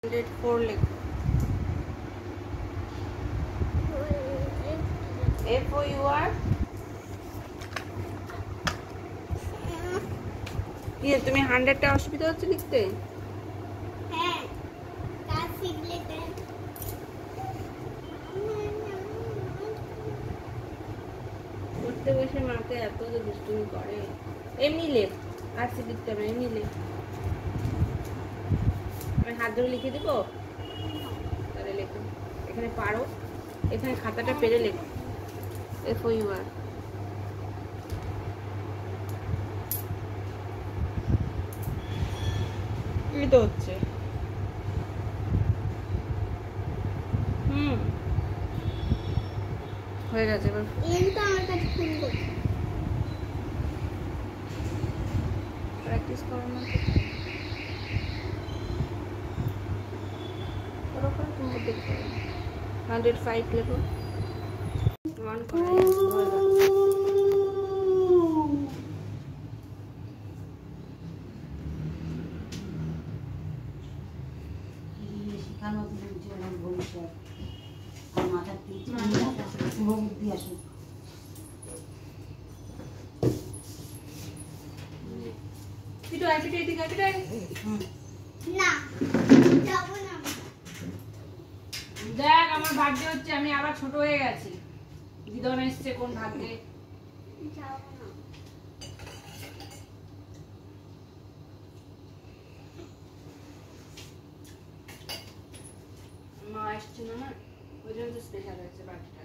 104 लिख। FOUR ये तुम्हें 100টা অসুবিধা হচ্ছে লিখতে? হ্যাঁ কাজ শিখলে পড়তে বসে মাকে এত যে দুষ্টুমি করে। এমনি লেখ, আর সি লিখতে হবে, এমনি লেখ। আমি হাত ধরে লিখে দিব, তাহলে লেখো। এখানে পারো, এখানে খাতাটা পেরে লেখো। FOUR এই তো হচ্ছে। হয়ে গেছে এবার। এমটা আমার কাছে ফুল করছে। প্র্যাকটিস করো না করো করো, তুমি দেখো। 105 লেখো। 1 করো। শিখানো বুঝছে না ভবিষ্যৎ আর মাথা পিছু বুদ্ধি আসুক। পিটু আই পিটু এদিকে আই পিটু না যাব না। দেখ আমার ভাগ্যে হচ্ছে আমি আবার ছোট হয়ে গেছি। দিদন এসছে কোন ভাগ্যে। যাব না। মা আসছে না, ওই জন্য তো স্পেশাল হয়েছে বাকিটা।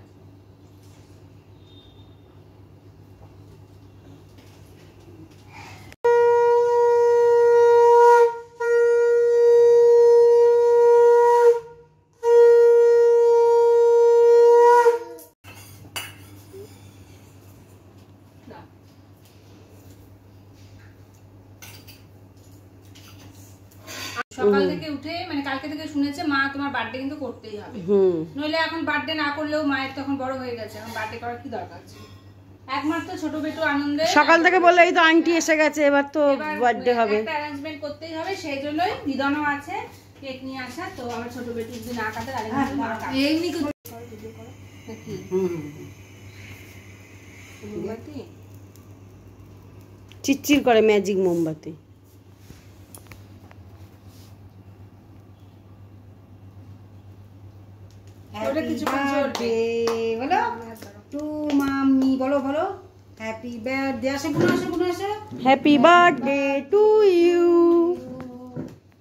সকাল থেকে উঠে মানে কালকে থেকে শুনেছে মা তোমার বার্থডে কিন্তু করতেই হবে, নইলে এখন বার্থডে না করলেও মায়ের তখন বড় হয়ে গেছে, এখন বার্থডে করার কি দরকার ছিল। একমাত্র ছোট বেটু আনন্দে সকাল থেকে বললে এই তো আন্টি এসে গেছে, এবার তো বার্থডে হবে, একটা অ্যারেঞ্জমেন্ট করতেই হবে। সেই জন্যই দিদনও আছে কেক নিয়ে আসা। তো আমার ছোট বেটু যদি না কাটে তাহলে এমনি কি মোমবাতি চিটচির করে ম্যাজিক মোমবাতি। ওটা কিছু বার্থডে বলো টু মাম্মি, বলো বলো হ্যাপি বার্থডে। আসে গুণ আসে গুণ আসে। Happy birthday to you,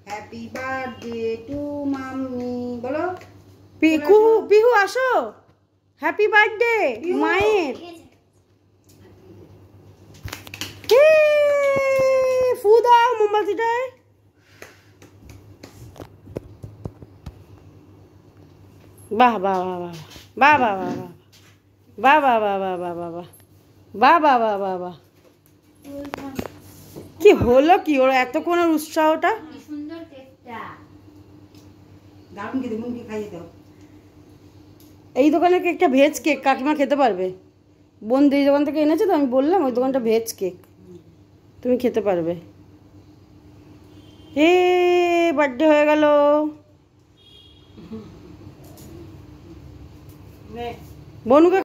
happy birthday to mummy, বলো পিকু পিহু আসো, হ্যাপি বার্থডে মায়ের। ফু দাও মোমবাতিটায়। বাহ বাহ বাহ বাহ বাহ বাহ বাহ বাহ বাহ বাহ বাহ বাহ বাহ বাহ বাহ বাহ বাহ। কি হলো কি ওর এতক্ষণ উৎসাহটা? সুন্দর কেকটা দারুণ খেতে, মুনকে খাইয়ে দাও। এই দোকানের কেকটা ভেজ কেক, কাকিমা খেতে পারবে। বোন এই দোকান থেকে এনেছে তো, আমি বললাম ওই দোকানটা ভেজ কেক, তুমি খেতে পারবে। হে বার্থডে হয়ে গেল। বনুকে